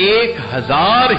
1000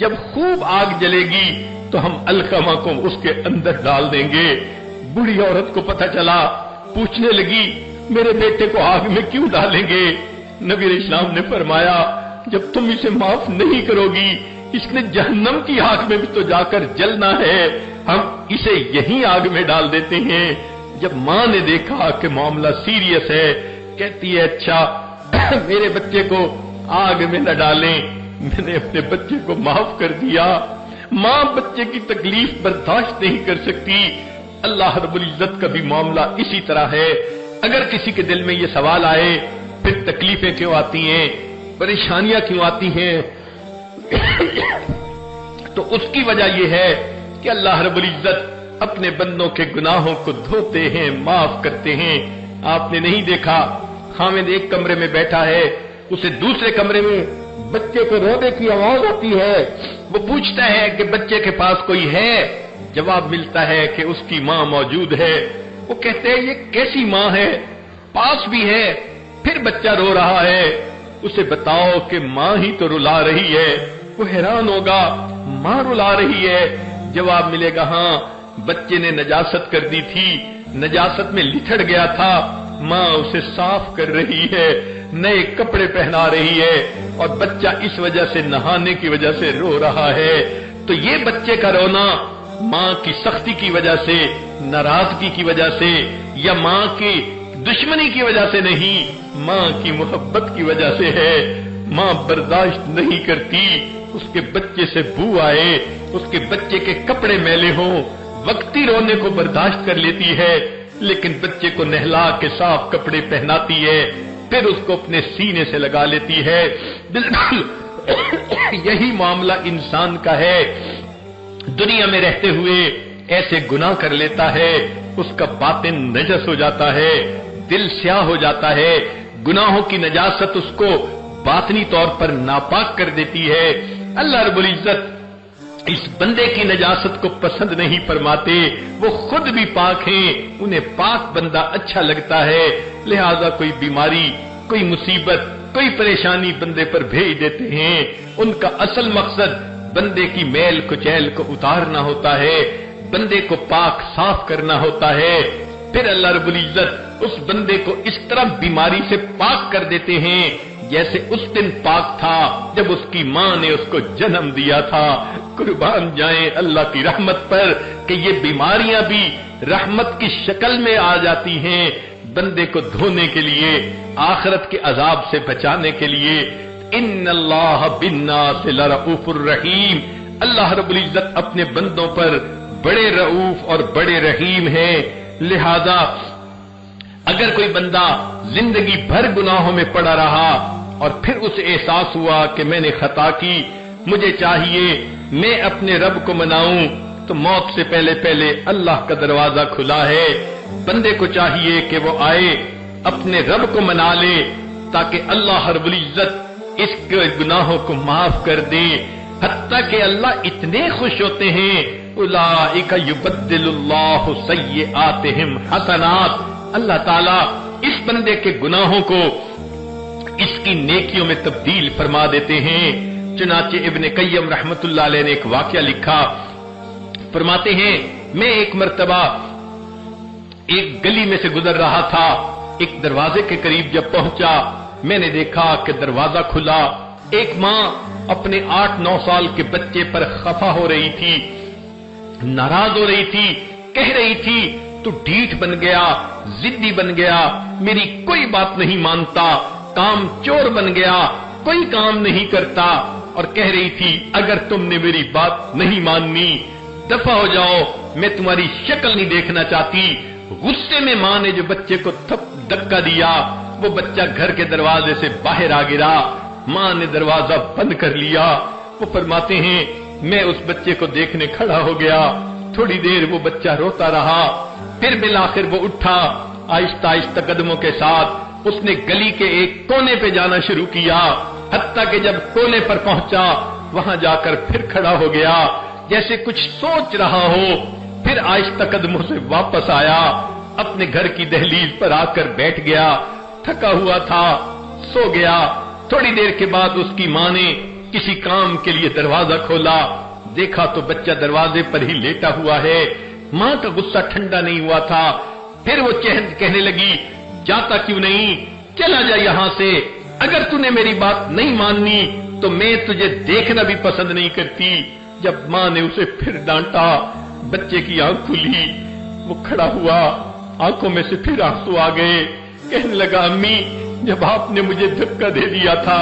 جب خوب آگ جلے گی تو ہم القمہ کو اس کے اندر ڈال دیں گے۔ بوڑھی عورت کو پتہ چلا، پوچھنے لگی میرے بیٹے کو آگ میں کیوں ڈالیں گے؟ نبی علیہ السلام نے فرمایا جب تم اسے معاف نہیں کرو گی اس نے جہنم کی آگ میں بھی تو جا کر جلنا ہے، ہم اسے یہیں آگ میں ڈال دیتے ہیں۔ جب ماں نے دیکھا کہ معاملہ سیریس ہے، کہتی ہے اچھا میرے بچے کو آگ میں نہ ڈالیں، میں نے اپنے بچے کو معاف کر دیا۔ ماں بچے کی تکلیف برداشت نہیں کر سکتی۔ اللہ رب العزت کا بھی معاملہ اسی طرح ہے۔ اگر کسی کے دل میں یہ سوال آئے پھر تکلیفیں کیوں آتی ہیں، پریشانیاں کیوں آتی ہیں، تو اس کی وجہ یہ ہے کہ اللہ رب العزت اپنے بندوں کے گناہوں کو دھوتے ہیں، معاف کرتے ہیں۔ آپ نے نہیں دیکھا خامد ایک کمرے میں بیٹھا ہے، اسے دوسرے کمرے میں بچے کو رونے کی آواز آتی ہے، وہ پوچھتا ہے کہ بچے کے پاس کوئی ہے؟ جواب ملتا ہے کہ اس کی ماں موجود ہے۔ وہ کہتے ہیں یہ کیسی ماں ہے، پاس بھی ہے پھر بچہ رو رہا ہے، اسے بتاؤ کہ ماں ہی تو رلا رہی ہے۔ وہ حیران ہوگا ماں رلا رہی ہے؟ جواب ملے گا ہاں بچے نے نجاست کر دی تھی، نجاست میں لتھڑ گیا تھا، ماں اسے صاف کر رہی ہے، نئے کپڑے پہنا رہی ہے، اور بچہ اس وجہ سے نہانے کی وجہ سے رو رہا ہے۔ تو یہ بچے کا رونا ماں کی سختی کی وجہ سے، ناراضگی کی وجہ سے، یا ماں کی دشمنی کی وجہ سے نہیں، ماں کی محبت کی وجہ سے ہے۔ ماں برداشت نہیں کرتی اس کے بچے سے بو آئے، اس کے بچے کے کپڑے میلے ہوں، وقتی رونے کو برداشت کر لیتی ہے، لیکن بچے کو نہلا کے صاف کپڑے پہناتی ہے، پھر اس کو اپنے سینے سے لگا لیتی ہے۔ بالکل یہی معاملہ انسان کا ہے، دنیا میں رہتے ہوئے ایسے گناہ کر لیتا ہے، اس کا باطن نجس ہو جاتا ہے، دل سیاہ ہو جاتا ہے، گناہوں کی نجاست اس کو باطنی طور پر ناپاک کر دیتی ہے۔ اللہ رب العزت اس بندے کی نجاست کو پسند نہیں فرماتے، وہ خود بھی پاک ہیں، انہیں پاک بندہ اچھا لگتا ہے، لہذا کوئی بیماری، کوئی مصیبت، کوئی پریشانی بندے پر بھیج دیتے ہیں۔ ان کا اصل مقصد بندے کی میل کچیل کو اتارنا ہوتا ہے، بندے کو پاک صاف کرنا ہوتا ہے۔ پھر اللہ رب العزت اس بندے کو اس طرح بیماری سے پاک کر دیتے ہیں جیسے اس دن پاک تھا جب اس کی ماں نے اس کو جنم دیا تھا۔ قربان جائیں اللہ کی رحمت پر کہ یہ بیماریاں بھی رحمت کی شکل میں آ جاتی ہیں، بندے کو دھونے کے لیے، آخرت کے عذاب سے بچانے کے لیے۔ ان اللہ بالناس لرؤوف الرحیم، اللہ رب العزت اپنے بندوں پر بڑے رؤوف اور بڑے رحیم ہیں۔ لہذا اگر کوئی بندہ زندگی بھر گناہوں میں پڑا رہا اور پھر اسے احساس ہوا کہ میں نے خطا کی، مجھے چاہیے میں اپنے رب کو مناؤں، تو موت سے پہلے پہلے اللہ کا دروازہ کھلا ہے، بندے کو چاہیے کہ وہ آئے اپنے رب کو منا لے تاکہ اللہ رب العزت اس کے گناہوں کو معاف کر دے۔ حتیٰ کہ اللہ اتنے خوش ہوتے ہیں، اولئک یبدل اللہ سیئاتہم حسنات، اللہ تعالیٰ اس بندے کے گناہوں کو اس کی نیکیوں میں تبدیل فرما دیتے ہیں۔ چنانچہ ابن قیم رحمت اللہ علیہ نے ایک واقعہ لکھا، فرماتے ہیں میں ایک مرتبہ ایک گلی میں سے گزر رہا تھا، ایک دروازے کے قریب جب پہنچا میں نے دیکھا کہ دروازہ کھلا، ایک ماں اپنے 8-9 سال کے بچے پر خفا ہو رہی تھی، ناراض ہو رہی تھی، کہہ رہی تھی تو ڈھیٹ بن گیا، ضدی بن گیا، میری کوئی بات نہیں مانتا، کام چور بن گیا، کوئی کام نہیں کرتا، اور کہہ رہی تھی اگر تم نے میری بات نہیں ماننی دفع ہو جاؤ، میں تمہاری شکل نہیں دیکھنا چاہتی۔ غصے میں ماں نے جو بچے کو دھکا دیا، وہ بچہ گھر کے دروازے سے باہر آ گرا، ماں نے دروازہ بند کر لیا۔ وہ فرماتے ہیں میں اس بچے کو دیکھنے کھڑا ہو گیا، تھوڑی دیر وہ بچہ روتا رہا، پھر بالآخر وہ اٹھا، آہستہ آہستہ قدموں کے ساتھ اس نے گلی کے ایک کونے پہ جانا شروع کیا، حتیٰ کہ جب کونے پر پہنچا وہاں جا کر پھر کھڑا ہو گیا جیسے کچھ سوچ رہا ہو، پھر آہستہ قدموں سے واپس آیا، اپنے گھر کی دہلیز پر آ کر بیٹھ گیا، تھکا ہوا تھا، سو گیا۔ تھوڑی دیر کے بعد اس کی ماں نے کسی کام کے لیے دروازہ کھولا، دیکھا تو بچہ دروازے پر ہی لیٹا ہوا ہے۔ ماں کا غصہ ٹھنڈا نہیں ہوا تھا۔ پھر وہ کہنے لگی، جاتا کیوں نہیں، چلا جا یہاں سے، اگر تو نے میری بات نہیں ماننی تو میں تجھے دیکھنا بھی پسند نہیں کرتی۔ جب ماں نے اسے پھر ڈانٹا، بچے کی آنکھ کھلی، وہ کھڑا ہوا، آنکھوں میں سے پھر آنسو آ گئے، کہنے لگا، امی جب آپ نے مجھے دھکا دے دیا تھا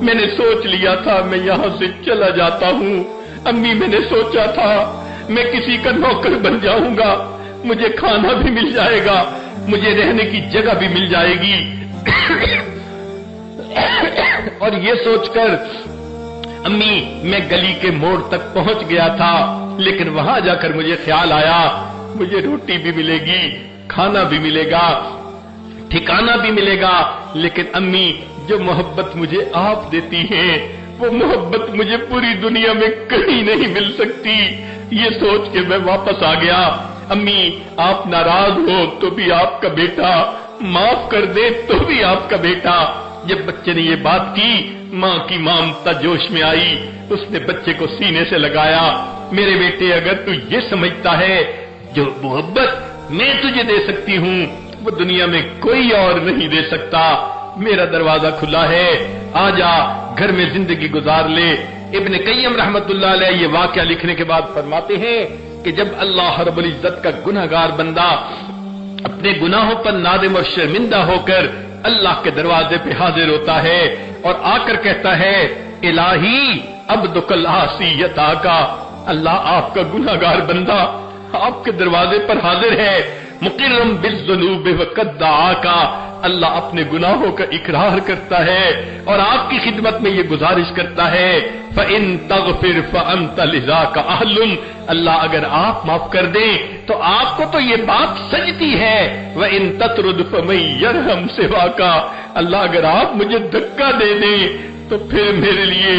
میں نے سوچ لیا تھا میں یہاں سے چلا جاتا ہوں، امی میں نے سوچا تھا میں کسی کا نوکر بن جاؤں گا، مجھے کھانا بھی مل جائے گا، مجھے رہنے کی جگہ بھی مل جائے گی۔ اور یہ سوچ کر امی میں گلی کے موڑ تک پہنچ گیا تھا، لیکن وہاں جا کر مجھے خیال آیا مجھے روٹی بھی ملے گی، کھانا بھی ملے گا، ٹھکانہ بھی ملے گا، لیکن امی جو محبت مجھے آپ دیتی ہیں وہ محبت مجھے پوری دنیا میں کہیں نہیں مل سکتی۔ یہ سوچ کے میں واپس آ گیا۔ امی آپ ناراض ہو تو بھی آپ کا بیٹا، معاف کر دے تو بھی آپ کا بیٹا۔ جب بچے نے یہ بات کی، ماں کی ممتا جوش میں آئی، اس نے بچے کو سینے سے لگایا، میرے بیٹے اگر تو یہ سمجھتا ہے جو محبت میں تجھے دے سکتی ہوں وہ دنیا میں کوئی اور نہیں دے سکتا، میرا دروازہ کھلا ہے، آ جا گھر میں زندگی گزار لے۔ ابن قیم رحمت اللہ علیہ یہ واقعہ لکھنے کے بعد فرماتے ہیں کہ جب اللہ رب العزت کا گنہگار بندہ اپنے گناہوں پر نادم اور شرمندہ ہو کر اللہ کے دروازے پہ حاضر ہوتا ہے اور آ کر کہتا ہے، الہی عبدک العاصی یتاکا، اللہ آپ کا گنہگار بندہ آپ کے دروازے پر حاضر ہے، مقرم بالذنوب وقد دعاکا، اللہ اپنے گناہوں کا اقرار کرتا ہے اور آپ کی خدمت میں یہ گزارش کرتا ہے، فَإِن تَغْفِرْ فَأَنْتَ لِذَاكَ أَهْلٌ، اللہ اگر آپ معاف کر دیں تو آپ کو تو یہ بات سجتی ہے، وَإِن تَطْرُدْ فَمَن يَرْحَمْ سِوَاكَ، اللہ اگر آپ مجھے دھکا دے دیں تو پھر میرے لیے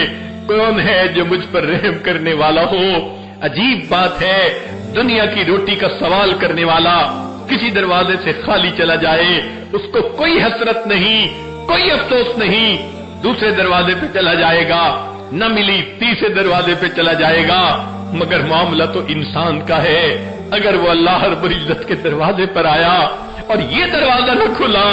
کون ہے جو مجھ پر رحم کرنے والا ہو۔ عجیب بات ہے، دنیا کی روٹی کا سوال کرنے والا کسی دروازے سے خالی چلا جائے اس کو کوئی حسرت نہیں، کوئی افسوس نہیں، دوسرے دروازے پہ چلا جائے گا، نہ ملی تیسرے دروازے پہ چلا جائے گا، مگر معاملہ تو انسان کا ہے۔ اگر وہ اللہ رب العزت کے دروازے پر آیا اور یہ دروازہ نہ کھلا،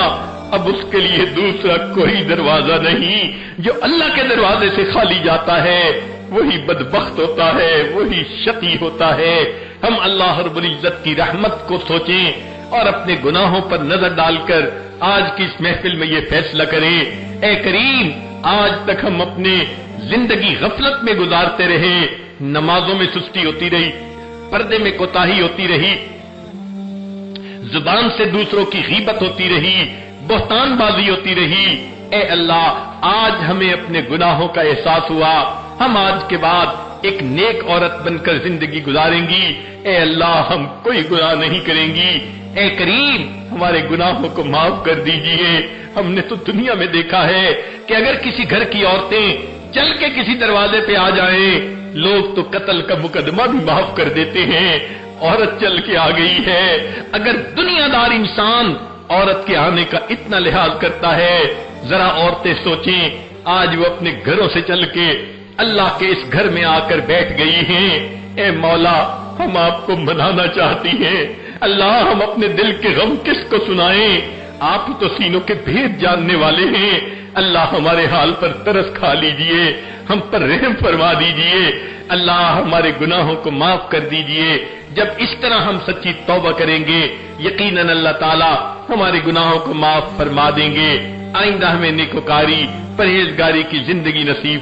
اب اس کے لیے دوسرا کوئی دروازہ نہیں۔ جو اللہ کے دروازے سے خالی جاتا ہے وہی بدبخت ہوتا ہے، وہی شقی ہوتا ہے۔ ہم اللہ رب العزت کی رحمت کو سوچیں اور اپنے گناہوں پر نظر ڈال کر آج کی اس محفل میں یہ فیصلہ کریں، اے کریم آج تک ہم اپنے زندگی غفلت میں گزارتے رہے، نمازوں میں سستی ہوتی رہی، پردے میں کوتاہی ہوتی رہی، زبان سے دوسروں کی غیبت ہوتی رہی، بہتان بازی ہوتی رہی۔ اے اللہ آج ہمیں اپنے گناہوں کا احساس ہوا، ہم آج کے بعد ایک نیک عورت بن کر زندگی گزاریں گی۔ اے اللہ ہم کوئی گناہ نہیں کریں گی، اے کریم ہمارے گناہوں کو معاف کر دیجئے۔ ہم نے تو دنیا میں دیکھا ہے کہ اگر کسی گھر کی عورتیں چل کے کسی دروازے پہ آ جائیں لوگ تو قتل کا مقدمہ بھی معاف کر دیتے ہیں، عورت چل کے آ گئی ہے۔ اگر دنیا دار انسان عورت کے آنے کا اتنا لحاظ کرتا ہے، ذرا عورتیں سوچیں آج وہ اپنے گھروں سے چل کے اللہ کے اس گھر میں آ کر بیٹھ گئی ہیں۔ اے مولا ہم آپ کو منانا چاہتی ہیں، اللہ ہم اپنے دل کے غم کس کو سنائیں، آپ تو سینوں کے بھید جاننے والے ہیں۔ اللہ ہمارے حال پر ترس کھا لیجئے، ہم پر رحم فرما دیجئے، اللہ ہمارے گناہوں کو معاف کر دیجئے۔ جب اس طرح ہم سچی توبہ کریں گے یقیناً اللہ تعالی ہمارے گناہوں کو معاف فرما دیں گے۔ آئندہ ہمیں نیکوکاری پرہیزگاری کی زندگی نصیب